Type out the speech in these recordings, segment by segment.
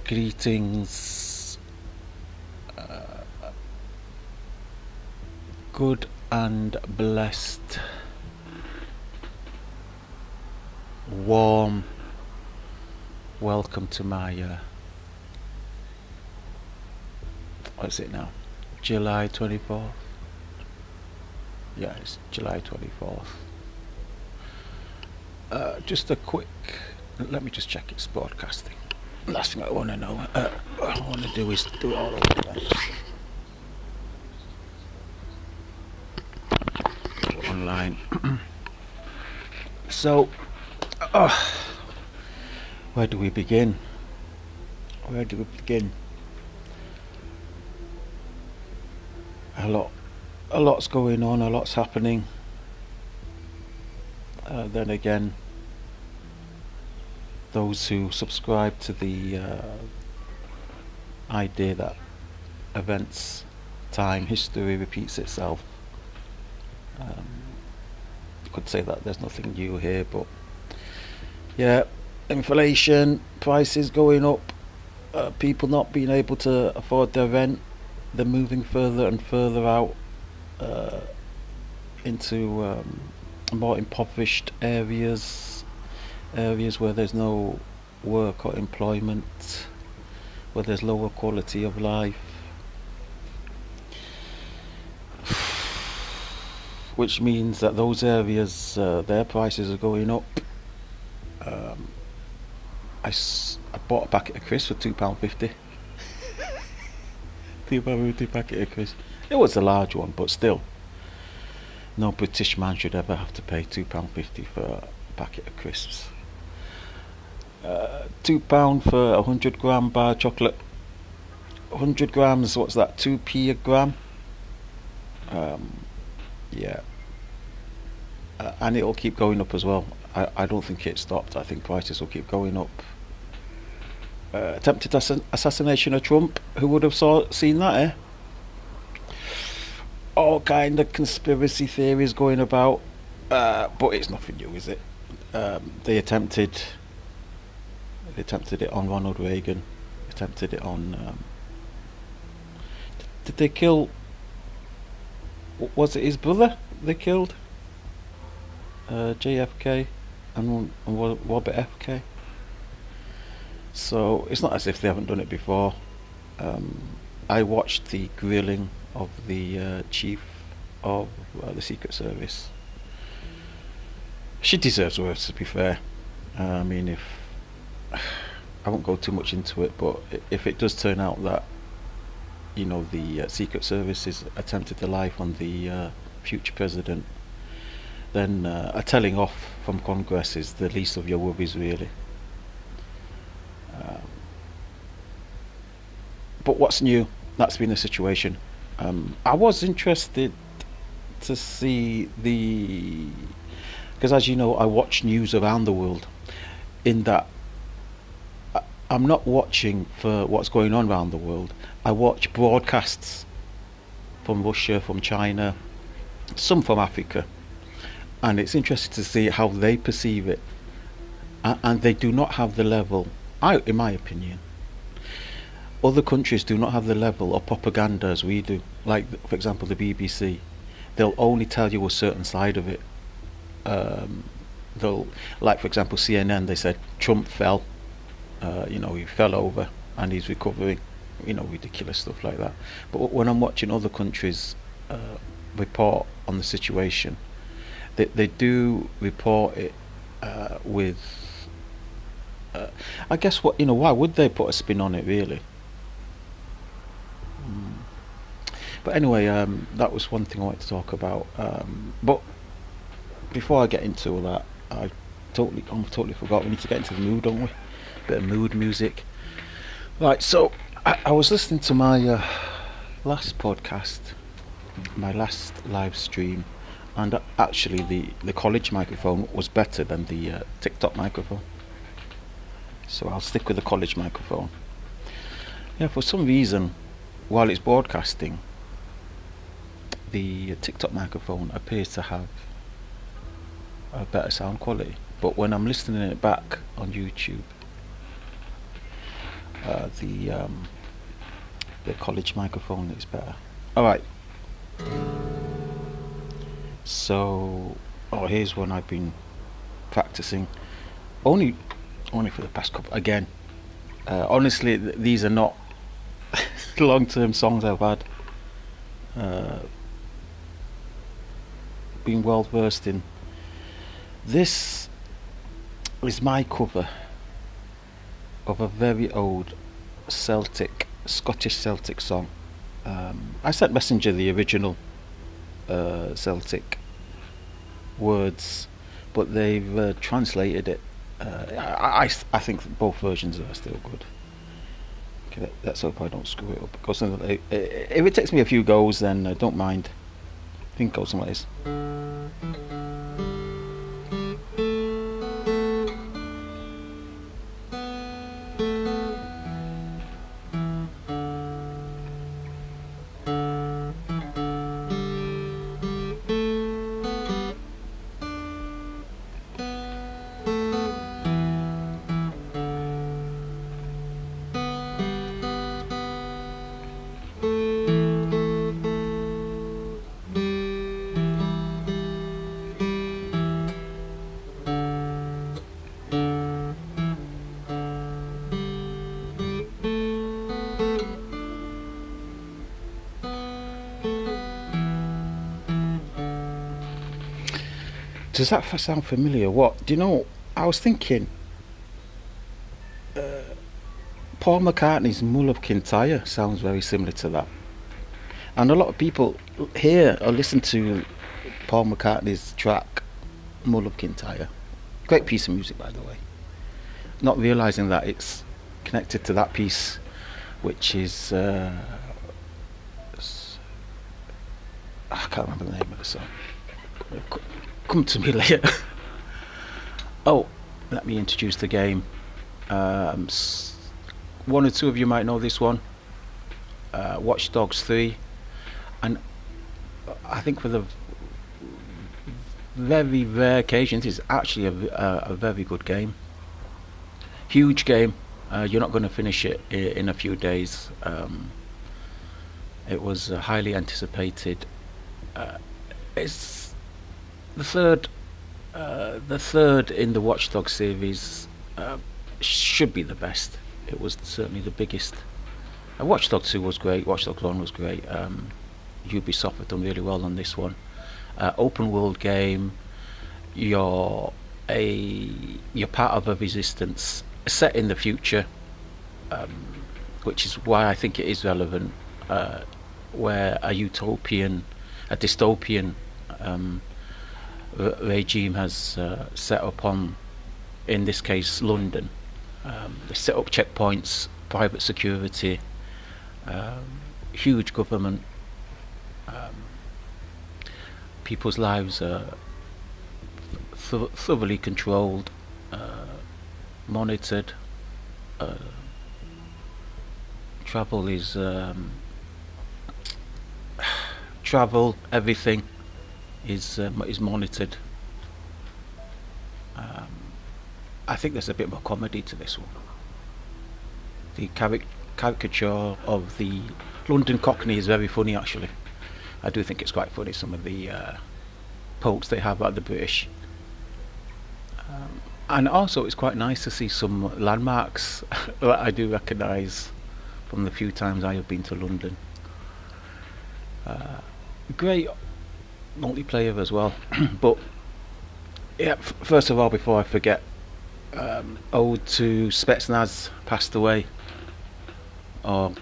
Greetings, good and blessed, warm welcome to my, what is it now? July 24th? Yeah, it's July 24th. Just a quick, let me just check it's broadcasting. Last thing I want to know, what I want to do is do it all over again. Online. So, where do we begin? Where do we begin? A lot's going on, a lot's happening. Then again, those who subscribe to the idea that events, time, history repeats itself, could say that there's nothing new here, but yeah, inflation, prices going up, people not being able to afford their rent, they're moving further and further out into more impoverished areas where there's no work or employment, where there's lower quality of life, which means that those areas, their prices are going up. I bought a packet of crisps for £2.50. £2.50 packet of crisps. It was a large one, but still, no British man should ever have to pay £2.50 for a packet of crisps. £2 for a 100-gram bar of chocolate. 100 grams, what's that? 2p a gram. Yeah. And it'll keep going up as well. I don't think it stopped. I think prices will keep going up. Attempted assassination of Trump. Who would have seen that, eh? All kind of conspiracy theories going about, but it's nothing new, is it? They attempted it on Ronald Reagan. Attempted it on. Did they kill? Was it his brother they killed? JFK and Robert FK. So it's not as if they haven't done it before. I watched the grilling of the chief of the Secret Service. She deserves worse, to be fair. I mean, if I won't go too much into it, but if it does turn out that the Secret Service is attempted to life on the future president, then a telling off from Congress is the least of your worries, really. But what's new? That's been the situation. I was interested to see because as you know, I watch news around the world. In that, I'm not watching for what's going on around the world. I watch broadcasts from Russia, from China, some from Africa, and it's interesting to see how they perceive it. And they do not have the level, in my opinion. Other countries do not have the level of propaganda as we do. Like, for example, the BBC. They'll only tell you a certain side of it. Like, for example, CNN, they said Trump fell. He fell over and he's recovering. Ridiculous stuff like that. But when I'm watching other countries report on the situation, they do report it with. I guess why would they put a spin on it, really? But anyway, that was one thing I wanted to talk about. But before I get into all that, I totally forgot. We need to get into the mood, don't we? Bit of mood music. Right. So I was listening to my last podcast, my last live stream, and actually the college microphone was better than the TikTok microphone. So I'll stick with the college microphone. Yeah, for some reason, while it's broadcasting, the TikTok microphone appears to have a better sound quality. But when I'm listening it back on YouTube, The college microphone is better. All right. So, oh, here's one I've been practicing only for the past couple. Again, honestly, these are not long-term songs I've had. Been well versed in. This is my cover of a very old Scottish Celtic song. I sent Messenger the original Celtic words, but they've translated it. I think both versions are still good. Okay, let's hope I don't screw it up. Because if it takes me a few goes, then I don't mind. I think it goes somewhere. Does that sound familiar? What? Do you know? I was thinking Paul McCartney's Mull of Kintyre sounds very similar to that. And a lot of people hear or listen to Paul McCartney's track Mull of Kintyre. Great piece of music, by the way. Not realising that it's connected to that piece, which is I can't remember the name of the song. Come to me later. Oh, let me introduce the game. One or two of you might know this one. Watchdogs 3, and I think for the very rare occasions, it's actually a very good game. Huge game. You're not going to finish it in a few days. It was highly anticipated. It's the third in the Watchdog series. Should be the best. It was certainly the biggest. Watchdog 2 was great. Watchdog 1 was great. Ubisoft have done really well on this one. Open world game. You're part of a resistance set in the future, which is why I think it is relevant. Where a dystopian regime has set up on, in this case, London. They set up checkpoints, private security, huge government. People's lives are thoroughly controlled, monitored. Travel is everything is monitored. I think there's a bit more comedy to this one. The caricature of the London Cockney is very funny, actually. I do think it's quite funny, some of the pokes they have at the British. And also it's quite nice to see some landmarks that I do recognise from the few times I have been to London. Great multiplayer as well. But yeah, first of all, before I forget, ode to Spetsnaz, passed away, or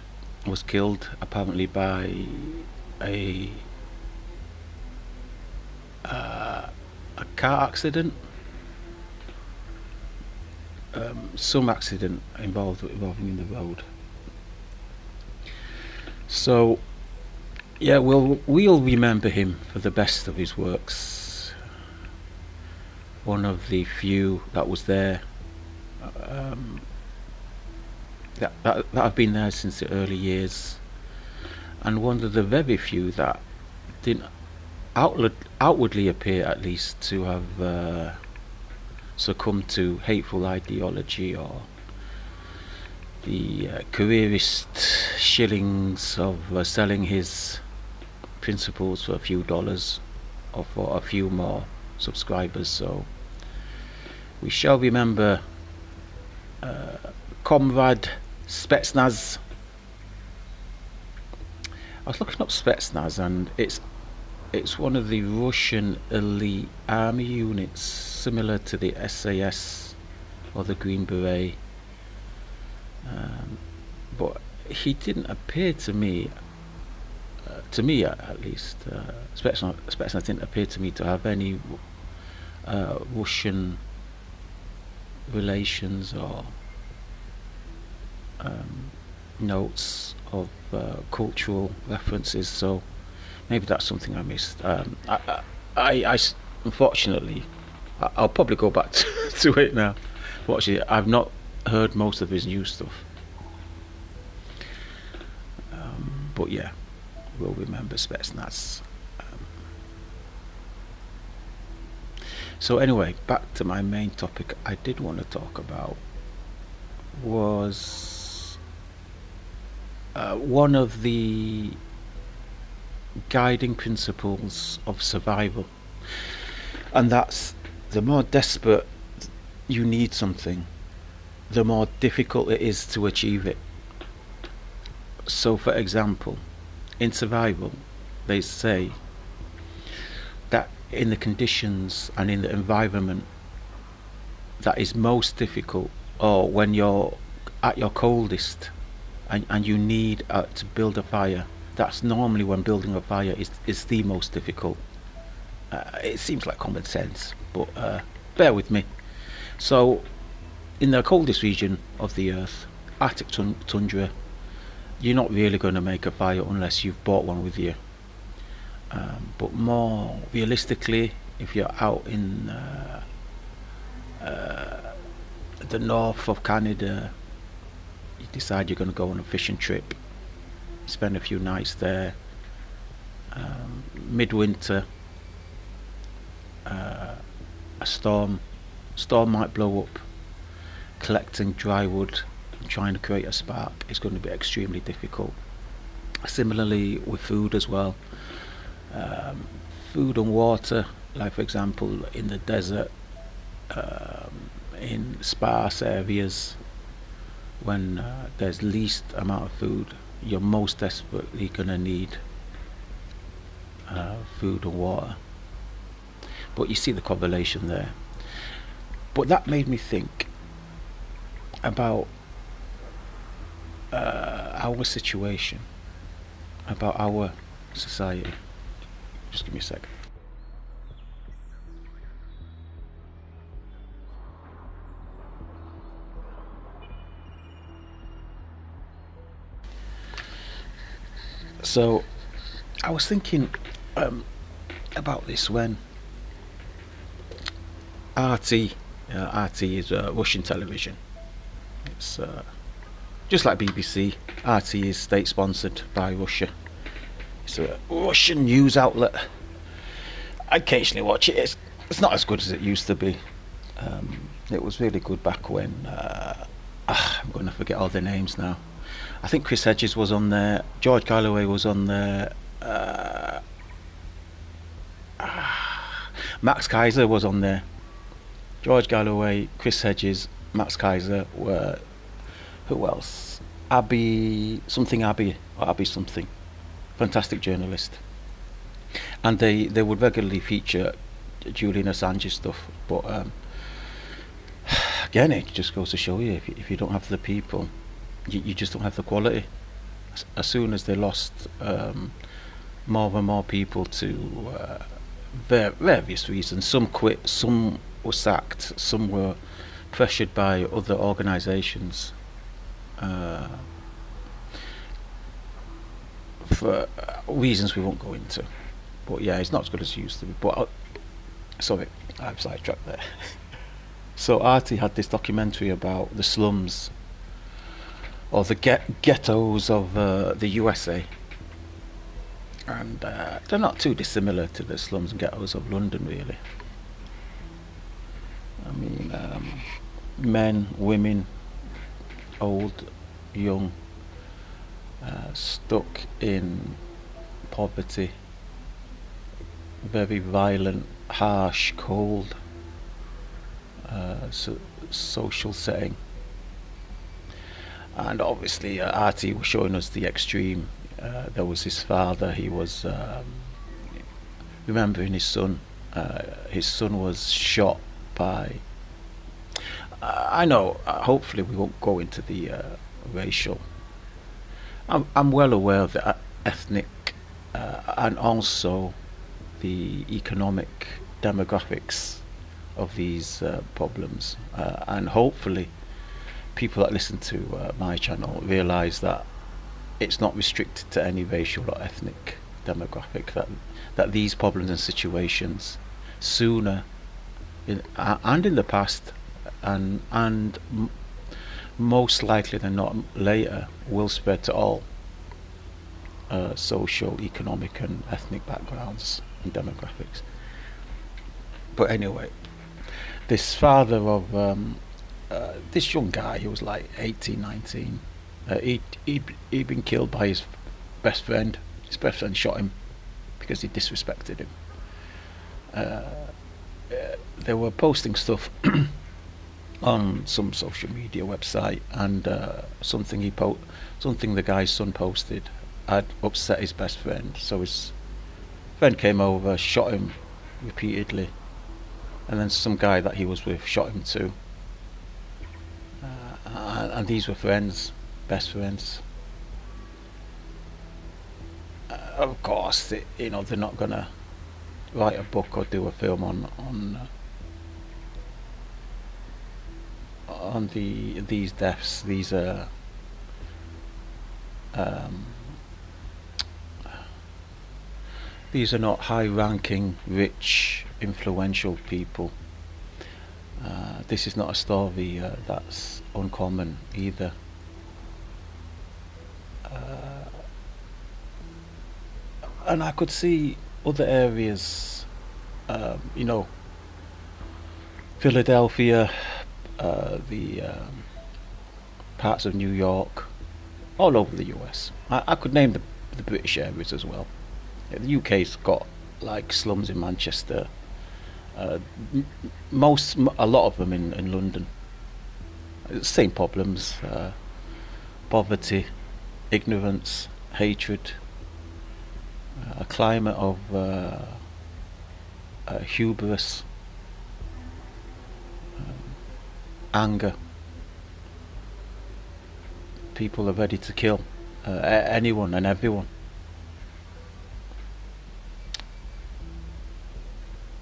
was killed apparently by a car accident, some accident involving in the road. So yeah, we'll remember him for the best of his works. One of the few that was there, that have been there since the early years, and one of the very few that didn't outwardly appear, at least, to have succumbed to hateful ideology or the careerist shillings of selling his principles for a few dollars or for a few more subscribers. So we shall remember Comrade Spetsnaz. I was looking up Spetsnaz, and it's one of the Russian elite army units, similar to the SAS or the Green Beret. But he didn't appear to me at least, Spetsnaz didn't appear to me to have any Russian relations or notes of cultural references, so maybe that's something I missed. Unfortunately, I'll probably go back to it now. Fortunately, I've not heard most of his new stuff. But yeah, we'll remember Spetsnaz. So anyway, back to my main topic. I did want to talk about was one of the guiding principles of survival, and that's the more desperate you need something, the more difficult it is to achieve it. So for example, in survival, they say that in the conditions and in the environment that is most difficult, or when you're at your coldest and you need to build a fire, that's normally when building a fire is the most difficult. It seems like common sense, but bear with me. So in the coldest region of the earth, Arctic tundra, you're not really going to make a fire unless you've brought one with you. But more realistically, if you're out in the north of Canada, you decide you're going to go on a fishing trip, spend a few nights there. Midwinter, a storm might blow up. Collecting dry wood and trying to create a spark is going to be extremely difficult. Similarly with food as well. Food and water, like for example in the desert, in sparse areas, when there's least amount of food, you're most desperately going to need food and water. But you see the correlation there. But that made me think about our situation, about our society. Just give me a sec. So I was thinking about this when RT is Russian television. It's just like BBC. RT is state sponsored by Russia. It's a Russian news outlet. I occasionally watch it. It's not as good as it used to be. It was really good back when I'm going to forget all their names now. I think Chris Hedges was on there, George Galloway was on there, Max Kaiser was on there. George Galloway, Chris Hedges, Max Kaiser were... who else? Abby something, fantastic journalist. And they would regularly feature Julian Assange stuff, but again, it just goes to show you, if you don't have the people, you just don't have the quality. As soon as they lost more and more people to various reasons, some quit, some were sacked, some were pressured by other organisations for reasons we won't go into. But yeah, it's not as good as it used to be. But sorry, I've sidetracked there. So Artie had this documentary about the slums or the ghettos of the USA, and they're not too dissimilar to the slums and ghettos of London, really. I mean, men, women, old, young, stuck in poverty, very violent, harsh, cold so social setting. And obviously, Artie was showing us the extreme. There was his father. He was remembering his son. His son was shot by. I know. Hopefully, we won't go into the racial. I'm well aware of the ethnic and also the economic demographics of these problems, and hopefully people that listen to my channel realize that it's not restricted to any racial or ethnic demographic, that these problems and situations sooner and in the past and most likely than not later will spread to all social, economic and ethnic backgrounds and demographics. But anyway, this father of this young guy, he was like 18, 19. He'd been killed by his best friend. His best friend shot him because he disrespected him. Uh, they were posting stuff on some social media website, and something the guy's son posted had upset his best friend. So his friend came over, shot him repeatedly, and then some guy that he was with shot him too. And these were friends, best friends. Of course, they're not gonna write a book or do a film on these deaths. Um, these are not high-ranking, rich, influential people. This is not a story that's uncommon either. Uh, and I could see other areas, Philadelphia, the parts of New York, all over the US. I could name the British areas as well. The UK's got like slums in Manchester, uh, a lot of them in London. Same problems: poverty, ignorance, hatred, a climate of hubris, anger. People are ready to kill anyone and everyone.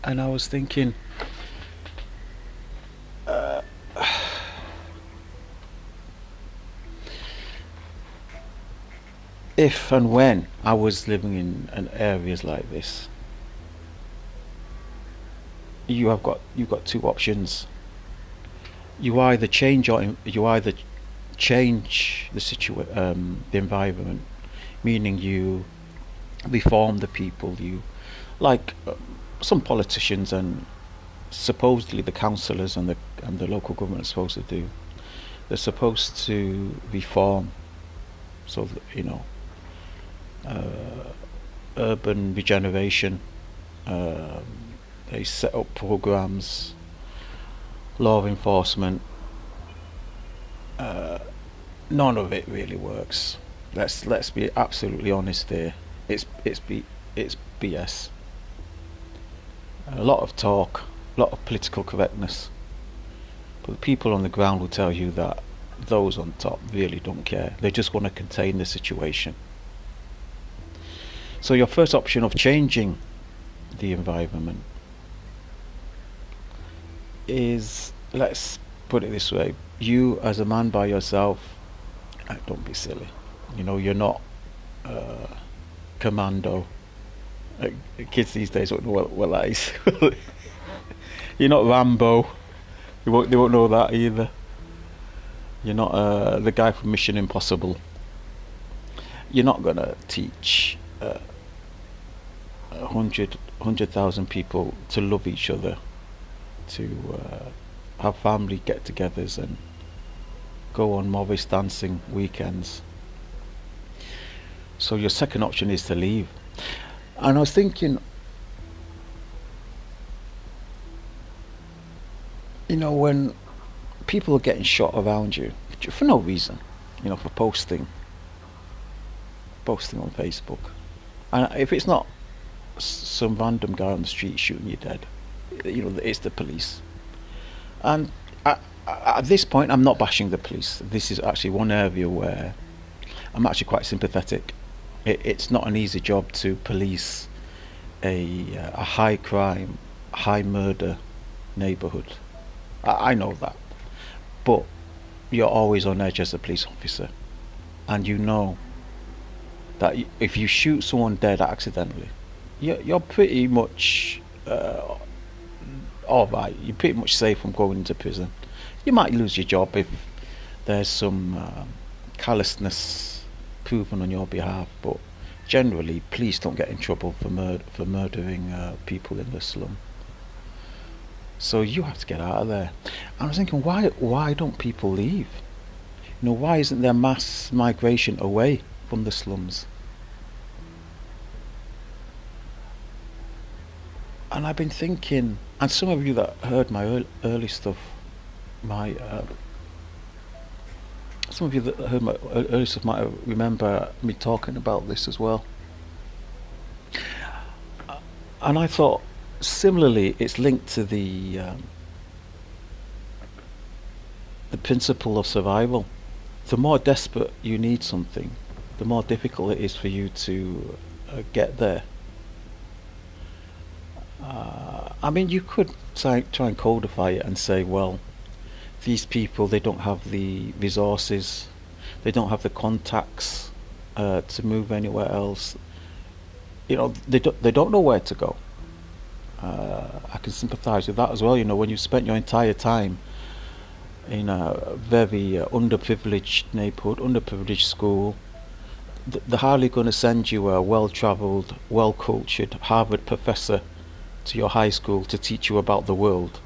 And I was thinking, uh, if and when I was living in areas like this, you've got two options. You either change the environment, meaning you reform the people. You like some politicians and supposedly the councillors and the local government are supposed to do. They're supposed to reform, so that, uh, urban regeneration. Um, they set up programs, law enforcement. Uh, None of it really works. Let's be absolutely honest here. It's BS. A lot of talk, a lot of political correctness, but the people on the ground will tell you that those on top really don't care. They just want to contain the situation. So your first option of changing the environment is, let's put it this way: you as a man by yourself, don't be silly. You're not uh, commando. Uh, Kids these days don't know what that is. You're not Rambo. They won't know that either. You're not the guy from Mission Impossible. You're not gonna teach 100,000 people to love each other, to have family get-togethers, and go on Morris dancing weekends. So your second option is to leave. And I was thinking, when people are getting shot around you for no reason, for posting on Facebook, and if it's not some random guy on the street shooting you dead, it's the police. And at this point, I'm not bashing the police. This is actually one area where I'm actually quite sympathetic. It's not an easy job to police a high crime, high murder neighbourhood. I know that, but you're always on edge as a police officer, and you know that if you shoot someone dead accidentally, you're pretty much all right. You're pretty much safe from going into prison. You might lose your job if there's some callousness proven on your behalf, but generally, police don't get in trouble for murdering people in the slum. So you have to get out of there. And I was thinking, why don't people leave? Why isn't there mass migration away from the slums? And I've been thinking, and some of you that heard my early stuff, my some of you that heard my early stuff might remember me talking about this as well. And I thought, similarly, it's linked to the principle of survival. The more desperate you need something, the more difficult it is for you to get there. I mean, you could try and codify it and say, well, these people, they don't have the resources, they don't have the contacts to move anywhere else. They don't know where to go. I can sympathise with that as well. When you've spent your entire time in a very underprivileged neighbourhood, underprivileged school, they're hardly going to send you a well-travelled, well-cultured Harvard professor to your high school to teach you about the world.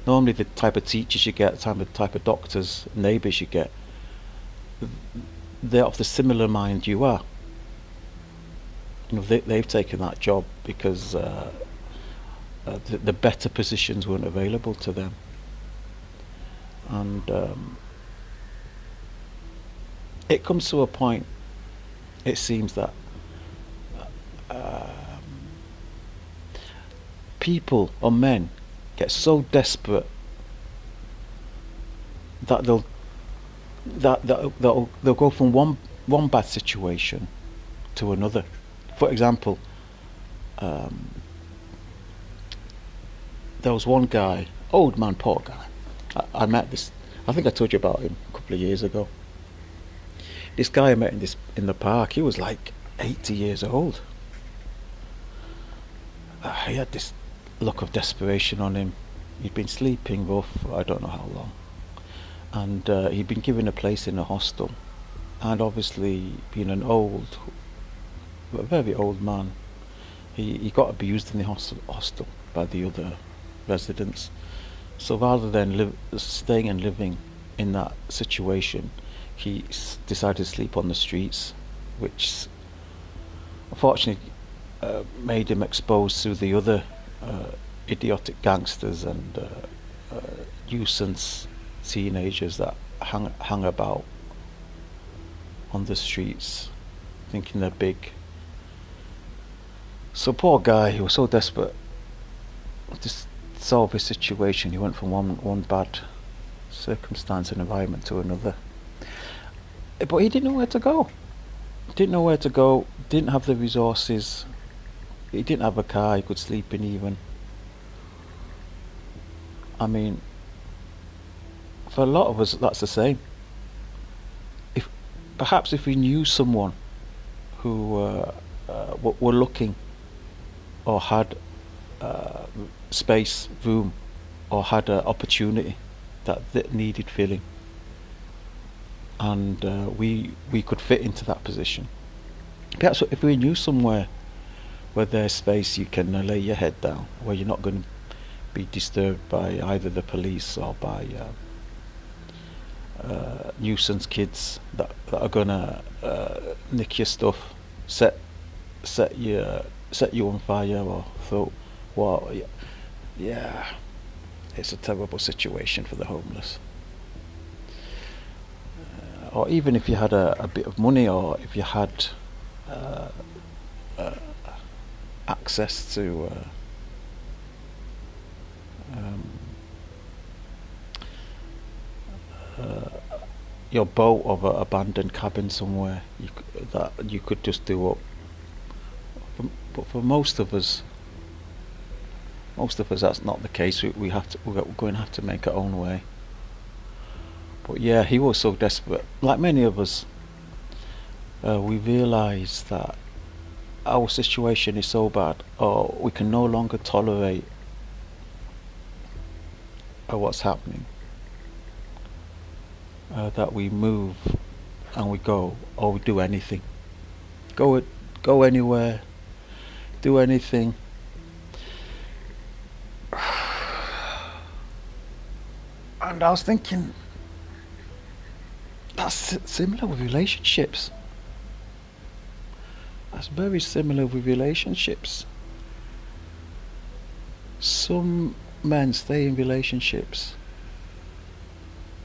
Normally the type of teachers you get, the type of doctors, neighbours you get, they're of the similar mind you are. They've taken that job because the better positions weren't available to them. And it comes to a point, it seems, that people or men get so desperate that they'll go from one bad situation to another. For example, there was one guy, old man, poor guy. I met this. I think I told you about him a couple of years ago. This guy I met in the park. He was like 80 years old. He had this look of desperation on him. He'd been sleeping rough for I don't know how long, and he'd been given a place in a hostel. And obviously, being a very old man, he got abused in the hostel by the other residents. So rather than staying and living in that situation, he decided to sleep on the streets, which unfortunately made him exposed to the other idiotic gangsters and nuisance teenagers that hung about on the streets, thinking they're big. So poor guy, he was so desperate to solve his situation. He went from one bad circumstance and environment to another. But he didn't know where to go. Didn't have the resources. He didn't have a car he could sleep in even. I mean, for a lot of us, that's the same. Perhaps if we knew someone who were looking or had space, room, or had an opportunity that needed filling, and we could fit into that position. Perhaps if we knew somewhere where there's space, you can lay your head down, where you're not going to be disturbed by either the police or by nuisance kids that are gonna nick your stuff, set set you set you on fire, or throw. Well, yeah, it's a terrible situation for the homeless. Or even if you had a bit of money, or if you had uh, uh, access to um, uh, your boat of an abandoned cabin somewhere, that you could just do up. But for most of us, that's not the case. We have to. We're going to have to make our own way. But yeah, he was so desperate. Like many of us, we realise that our situation is so bad, or we can no longer tolerate what's happening. That we move and we go, or we do anything. Go go anywhere, do anything. And I was thinking, that's similar with relationships. That's very similar with relationships. Some men stay in relationships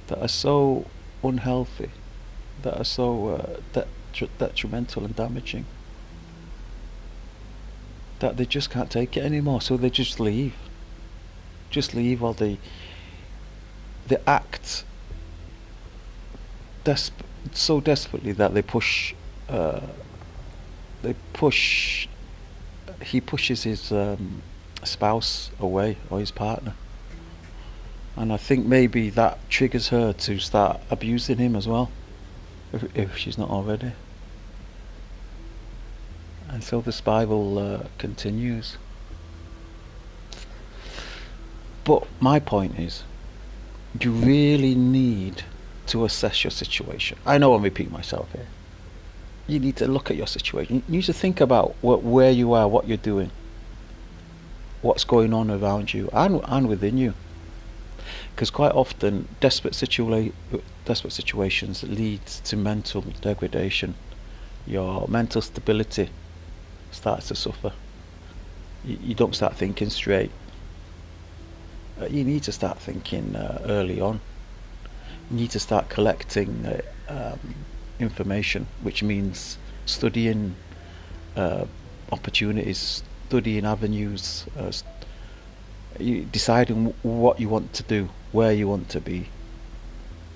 that are so unhealthy, that are so detrimental and damaging, that they just can't take it anymore. So they just leave. Just leave, or they act so desperately that uh, they push he pushes his spouse away, or his partner, and I think maybe that triggers her to start abusing him as well, if she's not already, and so the spiral continues. But my point is, you really need to assess your situation. I know I'm repeating myself here. You need to look at your situation. You need to think about where you are, what you're doing, what's going on around you and within you. Because quite often, desperate situations leads to mental degradation. Your mental stability starts to suffer. You don't start thinking straight. You need to start thinking early on. You need to start collecting information, which means studying uh, opportunities, studying avenues, deciding what you want to do, where you want to be.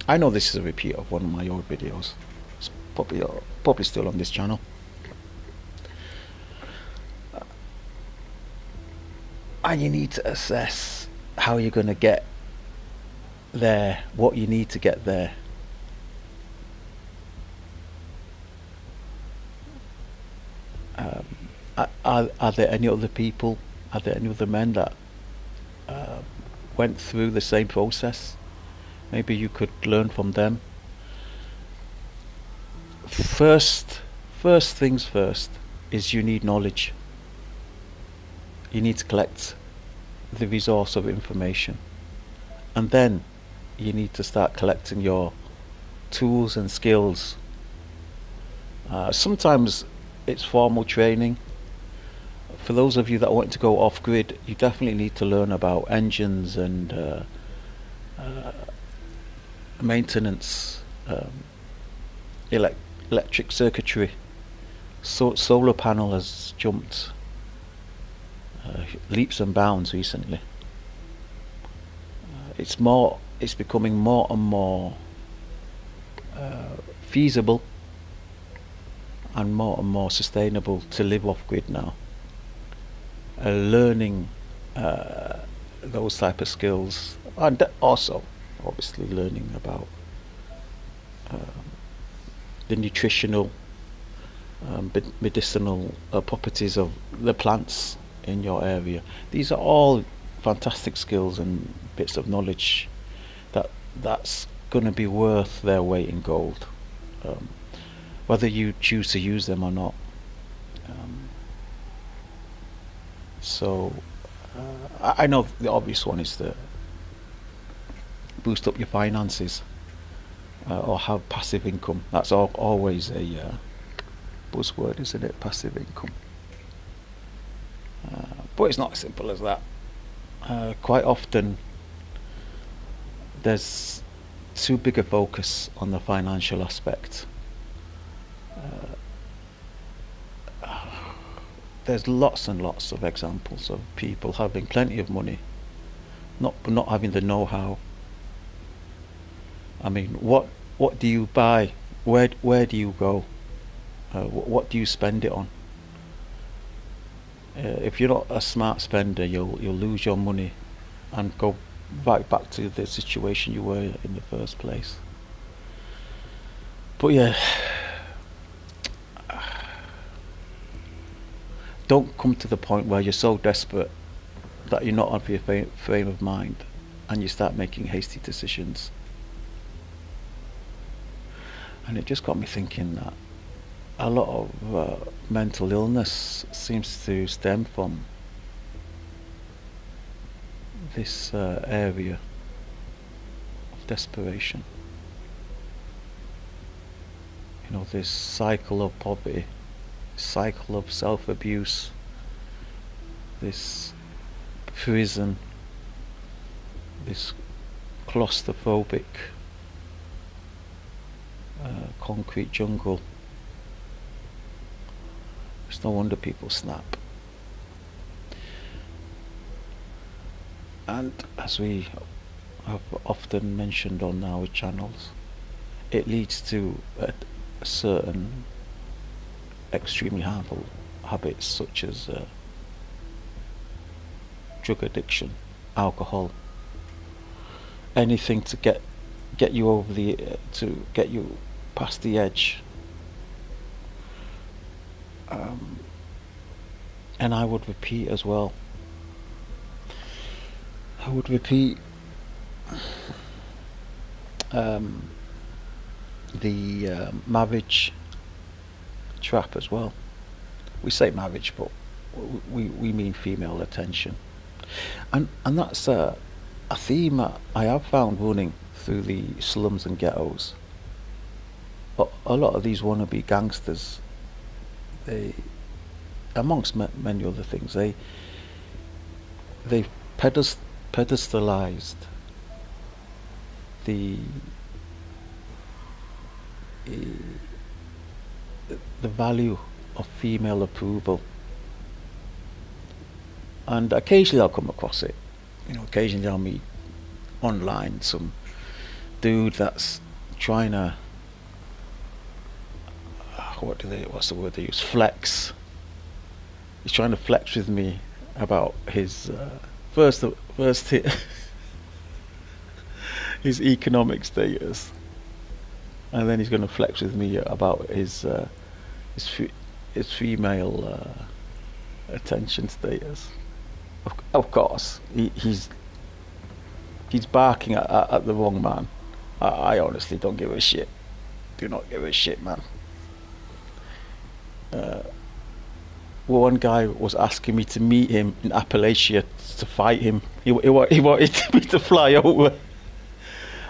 I know this is a repeat of one of my old videos. It's probably still on this channel. And you need to assess how you're going to get there, what you need to get there. Um, are there any other people? Are there any other men that uh, went through the same process? Maybe you could learn from them. First, first things first is you need knowledge. You need to collect the resource of information, and then you need to start collecting your tools and skills. Sometimes it's formal training. For those of you that want to go off grid, you definitely need to learn about engines and uh, maintenance, electric circuitry. Solar panel has jumped leaps and bounds recently. It's becoming more and more feasible and more sustainable to live off grid now. Learning those type of skills, and also obviously learning about um, the nutritional, medicinal properties of the plants in your area. These are all fantastic skills and bits of knowledge that's going to be worth their weight in gold, um, whether you choose to use them or not. Um, so I know the obvious one is to boost up your finances. or have passive income. That's always a buzzword, isn't it? Passive income. But it's not as simple as that. Quite often, there's too big a focus on the financial aspect. There's lots and lots of examples of people having plenty of money, not having the know-how. I mean, what do you buy? Where do you go? What do you spend it on? If you're not a smart spender, you'll lose your money and go right back to the situation you were in the first place. But yeah, don't come to the point where you're so desperate that you're not on your frame of mind and you start making hasty decisions. And it just got me thinking that a lot of mental illness seems to stem from this area of desperation. You know, this cycle of poverty, cycle of self-abuse, this prison, this claustrophobic concrete jungle. It's no wonder people snap. And as we have often mentioned on our channels, it leads to a certain extremely harmful habits such as drug addiction, alcohol, anything to get you over the to get you past the edge. And I would repeat as well. I would repeat the marriage trap as well. We say marriage, but we mean female attention, and that's a theme I have found running through the slums and ghettos. But a lot of these wannabe gangsters, they, amongst many other things, they pedestalized the the value of female approval, and occasionally I'll come across it. You know, occasionally I'll meet online some dude that's trying to what's the word they use? Flex. He's trying to flex with me about his first his economic status, and then he's going to flex with me about his female attention status. Of course, he's barking at the wrong man. I honestly don't give a shit. Do not give a shit, man. One guy was asking me to meet him in Appalachia to fight him. He wanted me to fly over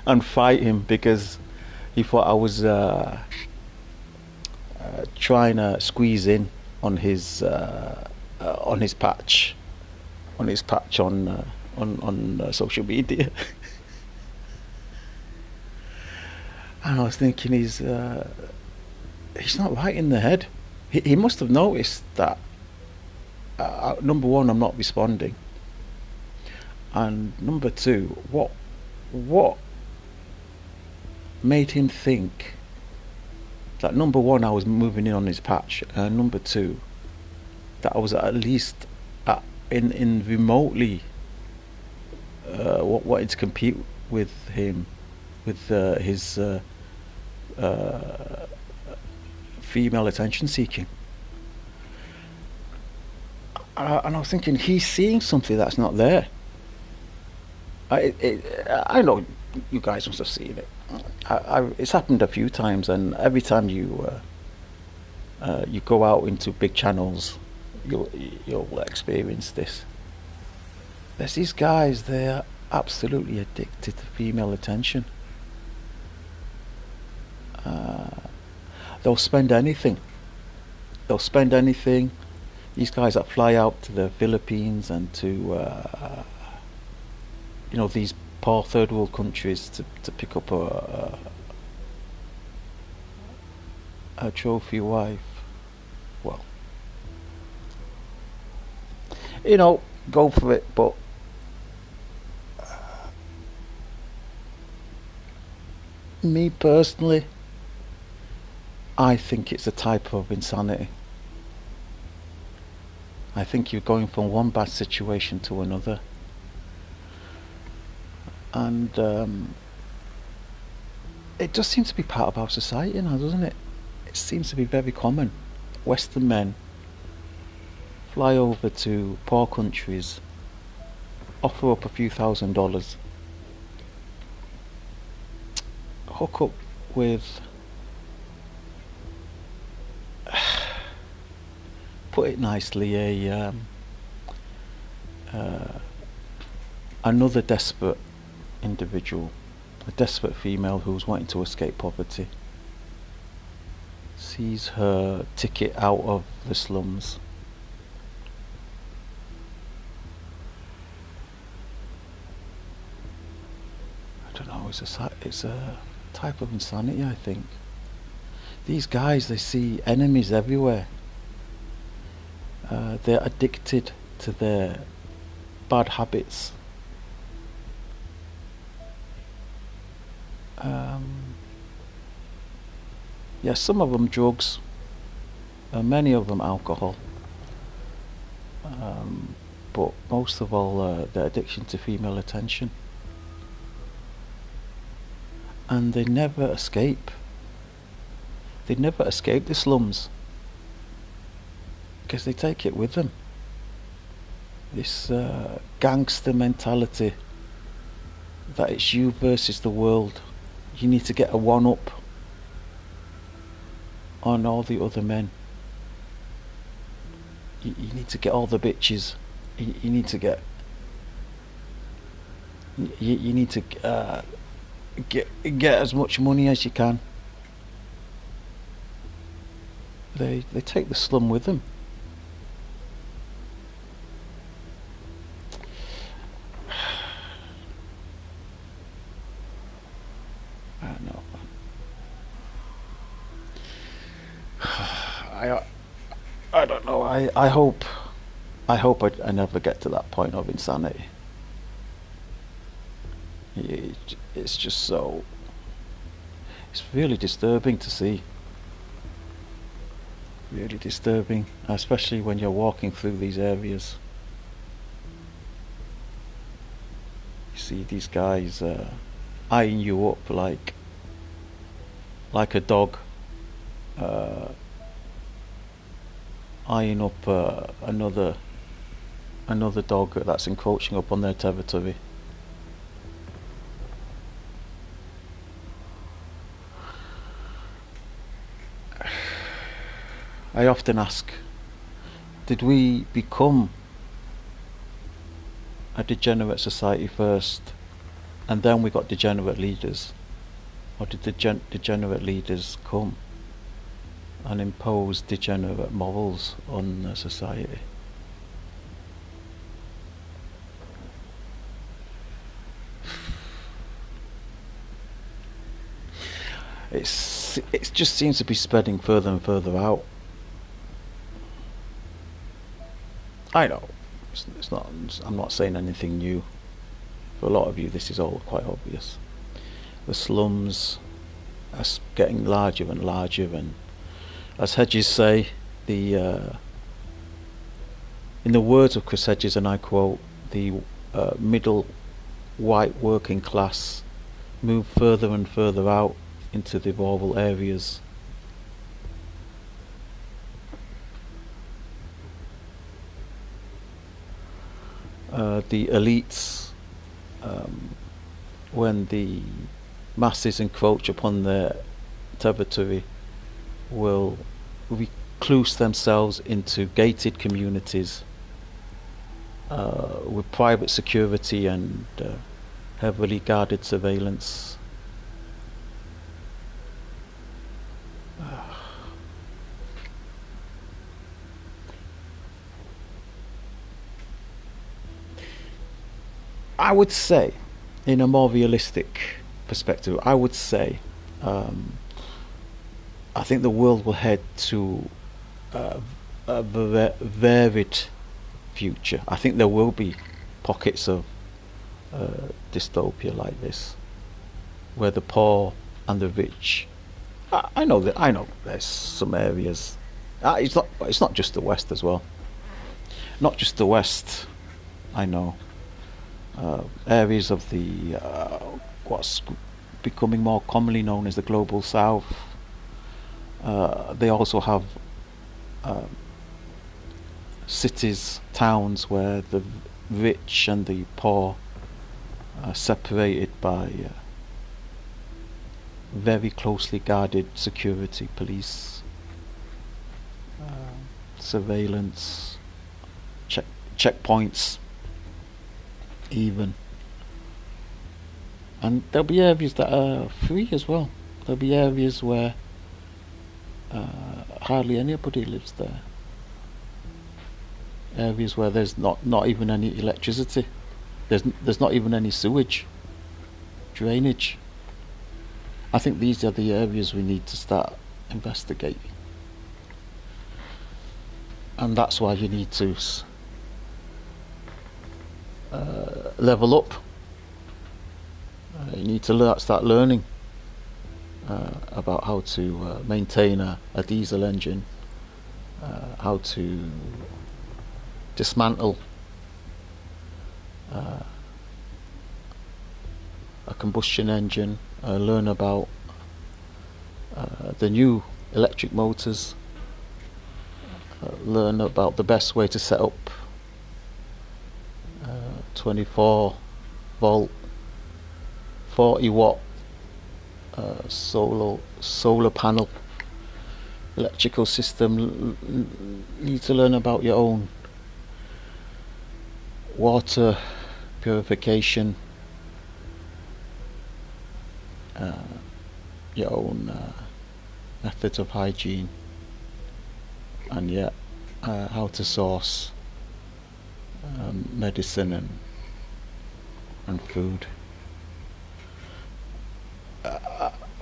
and fight him because he thought I was trying to squeeze in on his patch on social media. And I was thinking he's not right in the head. He must have noticed that number one, I'm not responding, and number two, what made him think that number one, I was moving in on his patch, and number two, that I was at least in remotely wanting to compete with him with his female attention seeking. And I was thinking, he's seeing something that's not there. I know you guys must have seen it. It's happened a few times, and every time you go out into big channels, you'll experience this. There's these guys, they're absolutely addicted to female attention. Uh, they'll spend anything. They'll spend anything. These guys that fly out to the Philippines and to these poor third world countries to pick up a trophy wife. Well, go for it. But me personally, I think it's a type of insanity. I think you're going from one bad situation to another. And it does seem to be part of our society now, doesn't it? It seems to be very common. Western men fly over to poor countries, offer up a few $1,000s, hook up with, put it nicely, another desperate individual, a desperate female who's wanting to escape poverty, sees her ticket out of the slums. I don't know, it's a type of insanity, I think. These guys, they see enemies everywhere. They're addicted to their bad habits. Yes, some of them drugs, many of them alcohol, but most of all their addiction to female attention. And they never escape. They never escape the slums because they take it with them. This gangster mentality that it's you versus the world. You need to get a one-up on all the other men. You need to get all the bitches. You need to get. You need to get as much money as you can. They take the slum with them. I don't know. I don't know. I hope I never get to that point of insanity. It's just so. It's really disturbing to see. Really disturbing, especially when you're walking through these areas. You see these guys eyeing you up like a dog eyeing up another dog that's encroaching upon their territory. I often ask, did we become a degenerate society first and then we got degenerate leaders? Or did the degenerate leaders come and impose degenerate morals on society? It just seems to be spreading further and further out. I know it's not. I'm not saying anything new. For a lot of you, this is all quite obvious. The slums are getting larger and larger, and as Hedges say, in the words of Chris Hedges, and I quote, the middle white working class move further and further out into the rural areas. The elites, when the masses encroach upon their territory, will recluse themselves into gated communities with private security and heavily guarded surveillance. I would say, in a more realistic perspective, I would say, um, I think the world will head to a, a varied future. I think there will be pockets of dystopia like this, where the poor and the rich. I know that I know there's some areas. It's not just the West as well. Not just the West. I know areas of the what's becoming more commonly known as the global South. They also have uh, cities, towns where the rich and the poor are separated by very closely guarded security, police, surveillance, check checkpoints, even. And there'll be areas that are free as well. There'll be areas where hardly anybody lives there. Areas where there's not even any electricity. There's not even any sewage, drainage. I think these are the areas we need to start investigating, and that's why you need to level up. You need to start learning about how to maintain a diesel engine, how to dismantle uh, a combustion engine, learn about the new electric motors, learn about the best way to set up 24 volt 40-watt solar panel electrical system. Need to learn about your own water purification, uh, your own methods of hygiene, and yet how to source medicine and food.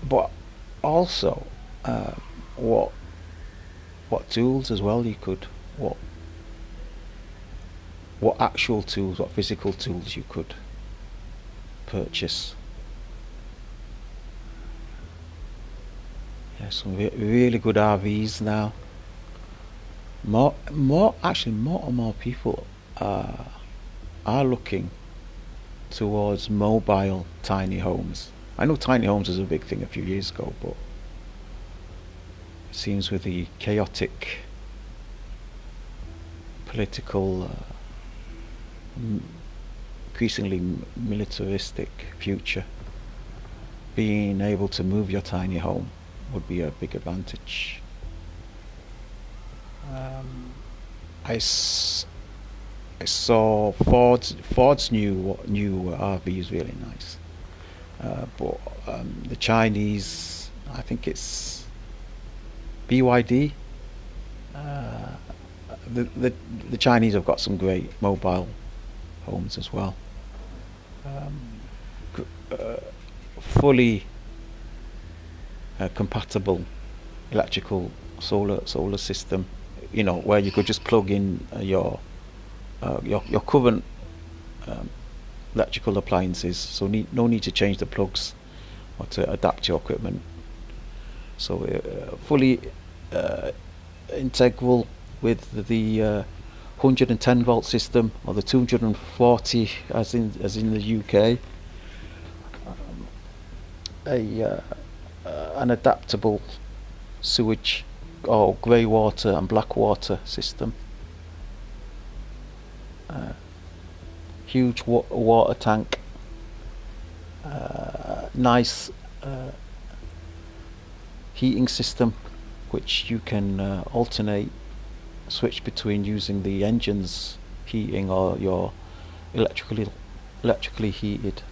But also, what tools as well you could, what actual tools, what physical tools you could purchase. Yeah, some really good RVs now. More and more people are looking towards mobile tiny homes. I know tiny homes was a big thing a few years ago, but it seems with the chaotic political, increasingly militaristic future, being able to move your tiny home would be a big advantage. Um, I, s- I saw Ford's new RV is really nice, but the Chinese, I think it's BYD. Uh, the, the the Chinese have got some great mobile homes as well. Um, Fully compatible electrical solar system. You know, where you could just plug in your current um, electrical appliances, so no need to change the plugs or to adapt your equipment. So fully uh, integral with the 110 volt system or the 240 as in the UK. A An adaptable sewage or grey water and black water system. Uh, Huge water tank. Nice heating system, which you can alternate, switch between using the engine's heating or your electrically heated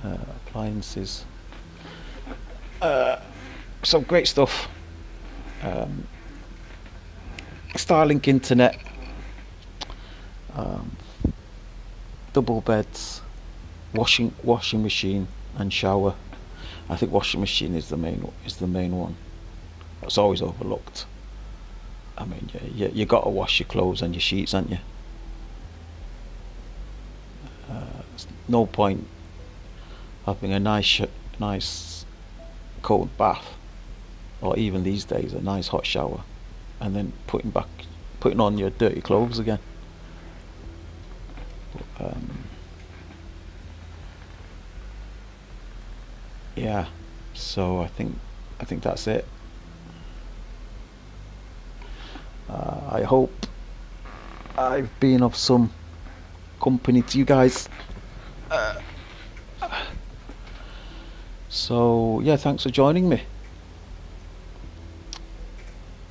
appliances. Uh, so great stuff. Um, Starlink internet, um, double beds, washing machine, and shower. I think washing machine is the main one. It's always overlooked. I mean, you got to wash your clothes and your sheets, haven't you? There's no point having a nice cold bath, or even these days a nice hot shower, and then putting on your dirty clothes again. Yeah, so I think that's it. I hope I've been of some company to you guys. So yeah, thanks for joining me.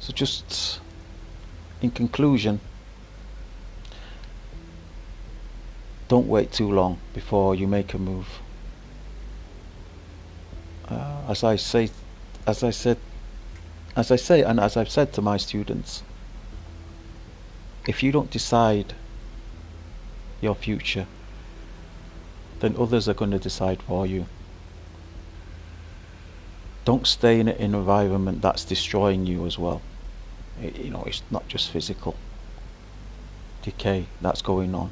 So just in conclusion, don't wait too long before you make a move. As I say, as I said, as I say, and as I've said to my students, if you don't decide your future, then others are going to decide for you. Don't stay in an environment that's destroying you as well. It's not just physical decay that's going on.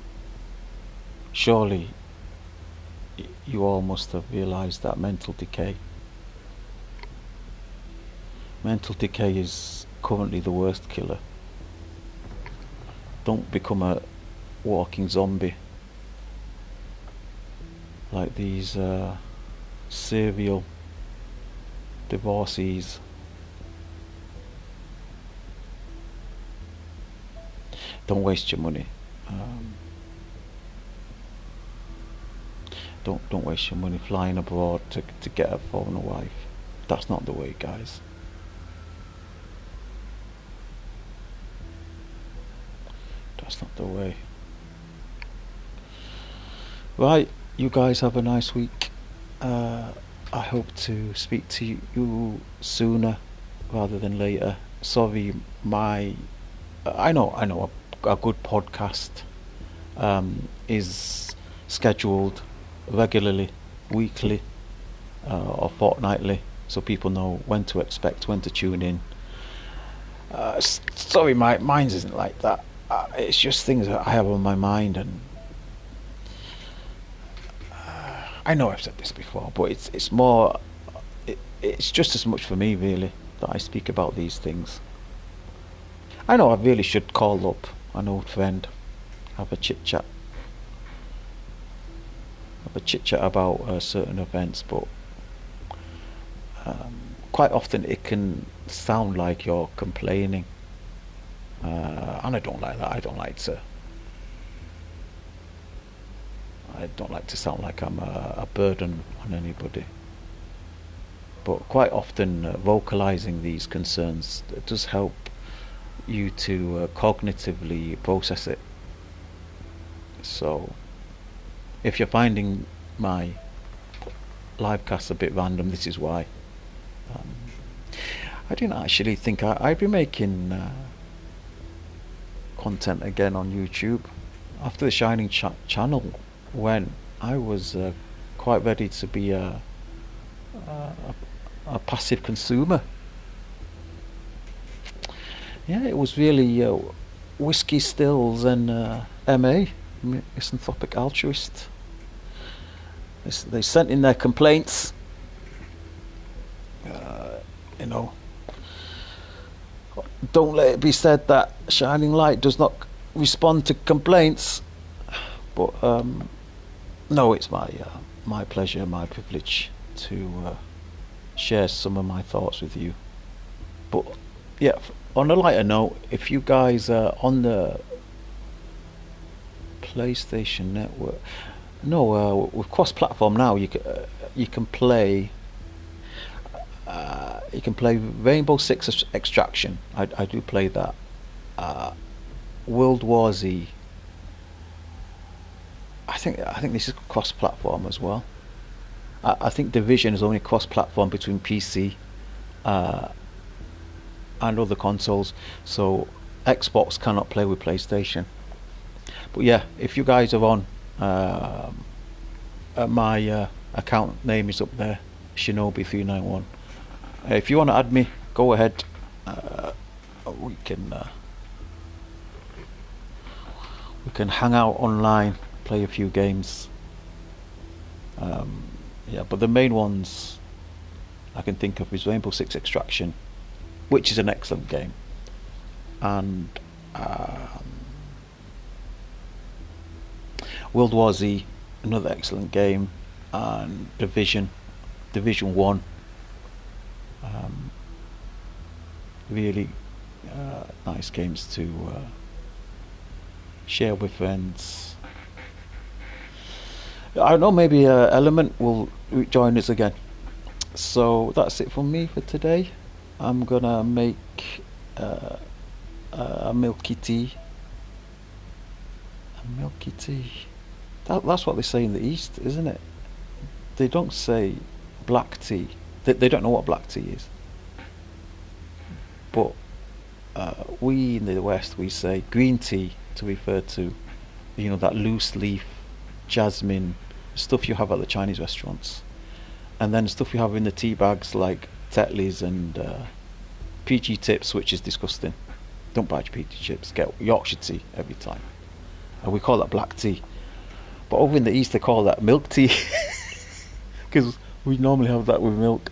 Surely you all must have realized that mental decay is currently the worst killer. Don't become a walking zombie like these serial divorcees. Don't waste your money. Don't waste your money flying abroad to get a foreigner wife. That's not the way, guys. That's not the way. Right, you guys have a nice week. I hope to speak to you sooner rather than later. Sorry, I know a good podcast is scheduled regularly, weekly, or fortnightly, so people know when to expect, when to tune in. Sorry, mine's isn't like that. It's just things that I have on my mind, and I know I've said this before, but it's more. It's just as much for me, really, that I speak about these things. I know I really should call up an old friend, have a chit chat, about certain events, but quite often it can sound like you're complaining, and I don't like that. I don't like to sound like I'm a burden on anybody. But quite often, vocalizing these concerns does help you to cognitively process it. So, if you're finding my live cast a bit random, this is why. Um, I didn't actually think I'd be making content again on YouTube. After the Shining channel went, I was quite ready to be a passive consumer. Yeah, it was really whiskey stills and MA, misanthropic altruist. They sent in their complaints. You know, don't let it be said that Shining Light does not respond to complaints. But no, it's my pleasure, my privilege to share some of my thoughts with you. But yeah, on a lighter note, if you guys are on the PlayStation Network, no, with cross-platform now, you can play. You can play Rainbow Six Extraction. I do play that. World War Z. I think this is cross-platform as well. I think Division is only cross-platform between PC and other consoles, so Xbox cannot play with PlayStation. But yeah, if you guys are on Um, my account name is up there, Shinobi391. If you want to add me, go ahead. Uh, we can we can hang out online, play a few games. Um, yeah, but the main ones I can think of is Rainbow Six Extraction, which is an excellent game, and um, World War Z, another excellent game, and Division One, um, really nice games to share with friends. I don't know, maybe Element will join us again. So that's it from me for today. I'm gonna make uh, a milky tea. A milky tea. That's what they say in the East, isn't it? They don't say black tea. They don't know what black tea is. But we in the West, we say green tea to refer to, that loose leaf, jasmine, stuff you have at the Chinese restaurants. And then stuff you have in the tea bags like Tetleys and PG Tips, which is disgusting. Don't buy PG Chips, get Yorkshire tea every time. And we call that black tea. But over in the East, they call that milk tea. Because we normally have that with milk.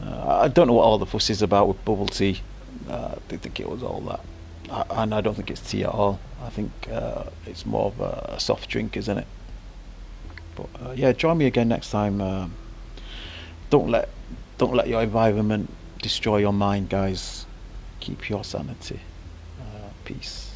I don't know what all the fuss is about with bubble tea. I didn't think it was all that. And I don't think it's tea at all. I think it's more of a soft drink, isn't it? But yeah, join me again next time. Don't let don't let your environment destroy your mind, guys. Keep your sanity. Peace.